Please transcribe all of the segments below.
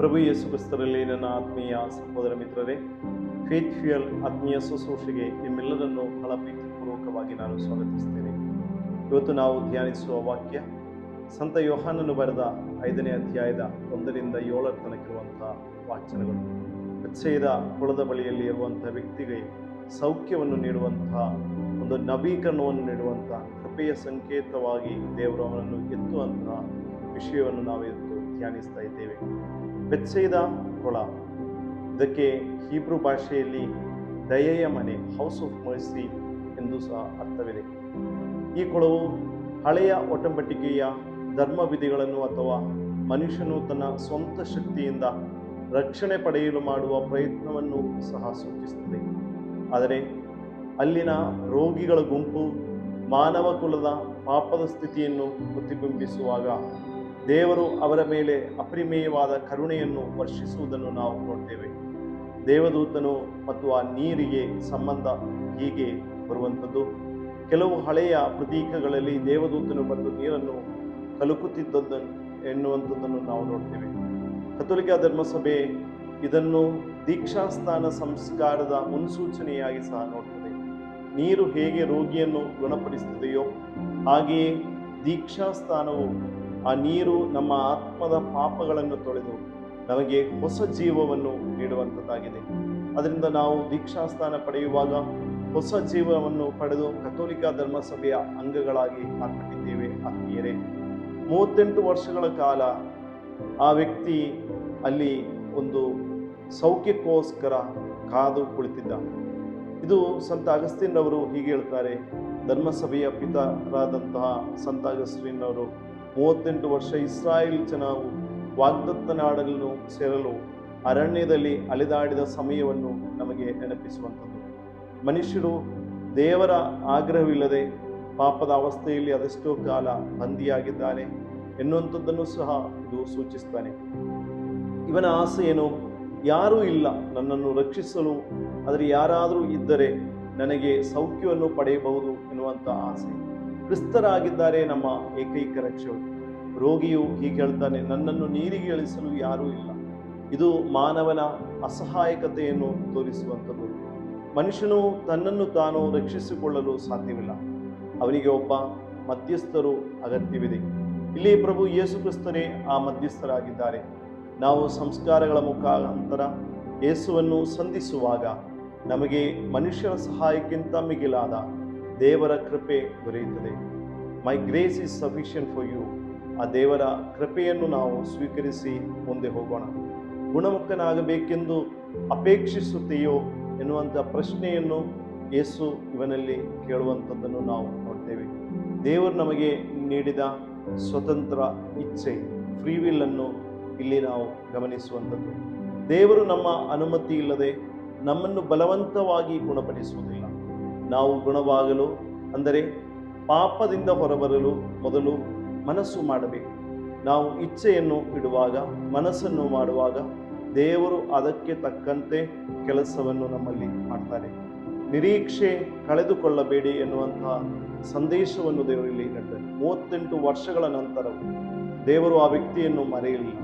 ಪ್ರಭು ಯೇಸು ಕ್ರಿಸ್ತರಲ್ಲಿ ನನ್ನ ಆತ್ಮೀಯ ಸಹೋದರ ಮಿತ್ರರೇ, ಫೇತ್ ಫ್ಯೂಯಲ್ ಆತ್ಮೀಯ ಶುಶ್ರೂಷೆಗೆ ನಿಮ್ಮೆಲ್ಲರನ್ನು ಬಹಳ ಪ್ರೀತಿಪೂರ್ವಕವಾಗಿ ನಾನು ಸ್ವಾಗತಿಸ್ತೇನೆ. ಇವತ್ತು ನಾವು ಧ್ಯಾನಿಸುವ ವಾಕ್ಯ ಸಂತ ಯೋಹಾನನು ಬರೆದ 5ನೇ ಅಧ್ಯಾಯದ 1ರಿಂದ 7 ತನಕಿರುವಂತಹ ವಾಚನಗಳು. ಬೆತ್ಸೆದ ಕೊಳದ ಬಳಿಯಲ್ಲಿ ಇರುವಂತಹ ವ್ಯಕ್ತಿಗೆ ಸೌಖ್ಯವನ್ನು ನೀಡುವಂತಹ ಒಂದು ನವೀಕರಣವನ್ನು ನೀಡುವಂತಹ ಕೃಪೆಯ ಸಂಕೇತವಾಗಿ ದೇವರು ಅವನನ್ನು ಎತ್ತುವಂತಹ ವಿಷಯವನ್ನು ನಾವು ಇವತ್ತು ಧ್ಯಾನಿಸ್ತಾ ಇದ್ದೇವೆ. ಬೆತ್ಸೆದ ಕೊಳ, ಇದಕ್ಕೆ ಹೀಬ್ರೂ ಭಾಷೆಯಲ್ಲಿ ದಯೆಯ ಮನೆ, ಹೌಸ್ ಆಫ್ ಮರ್ಸಿ ಎಂದು ಸಹ ಅರ್ಥವಿದೆ. ಈ ಕೊಳವು ಹಳೆಯ ಒಟ್ಟಂಬಟ್ಟಿಕೆಯ ಧರ್ಮ ವಿಧಿಗಳನ್ನು ಅಥವಾ ಮನುಷ್ಯನು ತನ್ನ ಸ್ವಂತ ಶಕ್ತಿಯಿಂದ ರಕ್ಷಣೆ ಪಡೆಯಲು ಮಾಡುವ ಪ್ರಯತ್ನವನ್ನು ಸಹ ಸೂಚಿಸುತ್ತದೆ. ಆದರೆ ಅಲ್ಲಿನ ರೋಗಿಗಳ ಗುಂಪು ಮಾನವ ಕುಲದ ಪಾಪದ ಸ್ಥಿತಿಯನ್ನು ಪ್ರತಿಬಿಂಬಿಸುವಾಗ ದೇವರು ಅವರ ಮೇಲೆ ಅಪರಿಮೇಯವಾದ ಕರುಣೆಯನ್ನು ವರ್ಷಿಸುವುದನ್ನು ನಾವು ನೋಡ್ತೇವೆ. ದೇವದೂತನು ಮತ್ತು ಆ ನೀರಿಗೆ ಸಂಬಂಧ ಹೀಗೆ ಬರುವಂಥದ್ದು. ಕೆಲವು ಹಳೆಯ ಪ್ರತೀಕಗಳಲ್ಲಿ ದೇವದೂತನು ಬಂದು ನೀರನ್ನು ಕಲಕುತ್ತಿದ್ದದ್ದನ್ನು ಎನ್ನುವಂಥದ್ದನ್ನು ನಾವು ನೋಡ್ತೇವೆ. ಕಥೋಲಿಕ ಧರ್ಮಸಭೆ ಇದನ್ನು ದೀಕ್ಷಾಸ್ಥಾನ ಸಂಸ್ಕಾರದ ಮುನ್ಸೂಚನೆಯಾಗಿ ಸಹ ನೋಡ್ತದೆ. ನೀರು ಹೇಗೆ ರೋಗಿಯನ್ನು ಗುಣಪಡಿಸುತ್ತದೆಯೋ ಹಾಗೆಯೇ ದೀಕ್ಷಾಸ್ಥಾನವು ಆ ನೀರು ನಮ್ಮ ಆತ್ಮದ ಪಾಪಗಳನ್ನು ತೊಳೆದು ನಮಗೆ ಹೊಸ ಜೀವವನ್ನು ನೀಡುವಂಥದ್ದಾಗಿದೆ. ಅದರಿಂದ ನಾವು ದೀಕ್ಷಾಸ್ಥಾನ ಪಡೆಯುವಾಗ ಹೊಸ ಜೀವವನ್ನು ಪಡೆದು ಕಥೋಲಿಕ ಧರ್ಮಸಭೆಯ ಅಂಗಗಳಾಗಿ ಮಾರ್ಪಟ್ಟಿದ್ದೇವೆ. ಆತ್ಮೀಯರೇ, 38 ವರ್ಷಗಳ ಕಾಲ ಆ ವ್ಯಕ್ತಿ ಅಲ್ಲಿ ಒಂದು ಸೌಖ್ಯಕ್ಕೋಸ್ಕರ ಕಾದು ಕುಳಿತಿದ್ದ. ಇದು ಸಂತ ಅಗಸ್ತೀನ್ ಅವರು ಹೀಗೆ ಹೇಳ್ತಾರೆ. ಧರ್ಮಸಭೆಯ ಪಿತರಾದಂತಹ ಸಂತ ಅಗಸ್ತೀನ್ ಅವರು 38 ವರ್ಷ ಇಸ್ರಾಯೇಲ್ ಜನವು ವಾಗ್ದತ್ತ ನಾಡನ್ನು ಸೇರಲು ಅರಣ್ಯದಲ್ಲಿ ಅಲೆದಾಡಿದ ಸಮಯವನ್ನು ನಮಗೆ ನೆನಪಿಸುವಂಥದ್ದು. ಮನುಷ್ಯರು ದೇವರ ಆಗ್ರಹವಿಲ್ಲದೆ ಪಾಪದ ಅವಸ್ಥೆಯಲ್ಲಿ ಅದೆಷ್ಟೋ ಕಾಲ ಬಂದಿಯಾಗಿದ್ದಾನೆ ಎನ್ನುವಂಥದ್ದನ್ನು ಸಹ ಇದು ಸೂಚಿಸ್ತಾನೆ. ಇವನ ಆಸೆ ಏನು? ಯಾರೂ ಇಲ್ಲ ನನ್ನನ್ನು ರಕ್ಷಿಸಲು, ಆದರೆ ಯಾರಾದರೂ ಇದ್ದರೆ ನನಗೆ ಸೌಖ್ಯವನ್ನು ಪಡೆಯಬಹುದು ಎನ್ನುವಂಥ ಆಸೆ. ಕ್ರಿಸ್ತರಾಗಿದ್ದಾರೆ ನಮ್ಮ ಏಕೈಕ ರಕ್ಷಕರು. ರೋಗಿಯು ಹೀಗೆ ಹೇಳ್ತಾನೆ, ನನ್ನನ್ನು ನೀರಿಗೆ ಇಳಿಸಲು ಯಾರೂ ಇಲ್ಲ. ಇದು ಮಾನವನ ಅಸಹಾಯಕತೆಯನ್ನು ತೋರಿಸುವಂಥದ್ದು. ಮನುಷ್ಯನು ತನ್ನನ್ನು ತಾನು ರಕ್ಷಿಸಿಕೊಳ್ಳಲು ಸಾಧ್ಯವಿಲ್ಲ. ಅವನಿಗೆ ಒಬ್ಬ ಮಧ್ಯಸ್ಥರು ಅಗತ್ಯವಿದೆ. ಇಲ್ಲಿ ಪ್ರಭು ಯೇಸು ಕ್ರಿಸ್ತರೇ ಆ ಮಧ್ಯಸ್ಥರಾಗಿದ್ದಾರೆ. ನಾವು ಸಂಸ್ಕಾರಗಳ ಮುಖಾಂತರ ಯೇಸುವನ್ನು ಸಂಧಿಸುವಾಗ ನಮಗೆ ಮನುಷ್ಯರ ಸಹಾಯಕ್ಕಿಂತ ಮಿಗಿಲಾದ ದೇವರ ಕೃಪೆ ದೊರೆಯುತ್ತದೆ. My grace is sufficient for you. ಆ ದೇವರ ಕೃಪೆಯನ್ನು ನಾವು ಸ್ವೀಕರಿಸಿ ಮುಂದೆ ಹೋಗೋಣ. ಗುಣಮುಖನಾಗಬೇಕೆಂದು ಅಪೇಕ್ಷಿಸುತ್ತೆಯೋ ಎನ್ನುವಂಥ ಪ್ರಶ್ನೆಯನ್ನು ಯೇಸು ಇವನಲ್ಲಿ ಕೇಳುವಂಥದ್ದನ್ನು ನಾವು ನೋಡ್ತೇವೆ. ದೇವರು ನಮಗೆ ನೀಡಿದ ಸ್ವತಂತ್ರ ಇಚ್ಛೆ, ಫ್ರೀ ವಿಲ್ ಅನ್ನು ಇಲ್ಲಿ ನಾವು ಗಮನಿಸುವಂಥದ್ದು. ದೇವರು ನಮ್ಮ ಅನುಮತಿ ಇಲ್ಲದೆ ನಮ್ಮನ್ನು ಬಲವಂತವಾಗಿ ಗುಣಪಡಿಸುವುದಿಲ್ಲ. ನಾವು ಗುಣವಾಗಲು, ಅಂದರೆ ಪಾಪದಿಂದ ಹೊರಬರಲು ಮೊದಲು ಮನಸ್ಸು ಮಾಡಬೇಕು. ನಾವು ಇಚ್ಛೆಯನ್ನು ಇಡುವಾಗ, ಮನಸ್ಸನ್ನು ಮಾಡುವಾಗ ದೇವರು ಅದಕ್ಕೆ ತಕ್ಕಂತೆ ಕೆಲಸವನ್ನು ನಮ್ಮಲ್ಲಿ ಮಾಡ್ತಾರೆ. ನಿರೀಕ್ಷೆ ಕಳೆದುಕೊಳ್ಳಬೇಡಿ ಎನ್ನುವಂತಹ ಸಂದೇಶವನ್ನು ದೇವರಲ್ಲಿ ನೀಡ್ತಾರೆ. 38 ವರ್ಷಗಳ ನಂತರವೂ ದೇವರು ಆ ವ್ಯಕ್ತಿಯನ್ನು ಮರೆಯಲಿಲ್ಲ.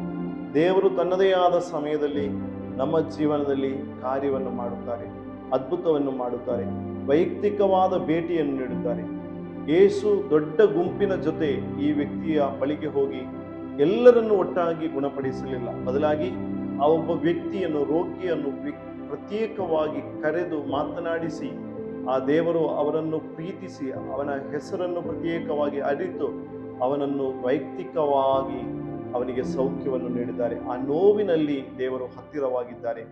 ದೇವರು ತನ್ನದೇ ಆದ ಸಮಯದಲ್ಲಿ ನಮ್ಮ ಜೀವನದಲ್ಲಿ ಕಾರ್ಯವನ್ನು ಮಾಡುತ್ತಾರೆ, ಅದ್ಭುತವನ್ನು ಮಾಡುತ್ತಾರೆ, ವೈಯಕ್ತಿಕವಾದ ಭೇಟಿಯನ್ನು ನೀಡುತ್ತಾರೆ. ಯೇಸು ದೊಡ್ಡ ಗುಂಪಿನ ಜೊತೆ ಈ ವ್ಯಕ್ತಿಯ ಬಳಿಗೆ ಹೋಗಿ ಎಲ್ಲರನ್ನು ಒಟ್ಟಾಗಿ ಗುಣಪಡಿಸಲಿಲ್ಲ. ಬದಲಾಗಿ ಆ ಒಬ್ಬ ವ್ಯಕ್ತಿಯನ್ನು, ರೋಗಿಯನ್ನು ಪ್ರತ್ಯೇಕವಾಗಿ ಕರೆದು ಮಾತನಾಡಿಸಿ ಆ ದೇವರು ಅವರನ್ನು ಪ್ರೀತಿಸಿ ಅವನ ಹೆಸರನ್ನು ಪ್ರತ್ಯೇಕವಾಗಿ ಅರಿತು ಅವನನ್ನು ವೈಯಕ್ತಿಕವಾಗಿ ಅವನಿಗೆ ಸೌಖ್ಯವನ್ನು ನೀಡಿದ್ದಾರೆ. ಆ ನೋವಿನಲ್ಲಿ ದೇವರು ಹತ್ತಿರವಾಗಿದ್ದಾರೆ.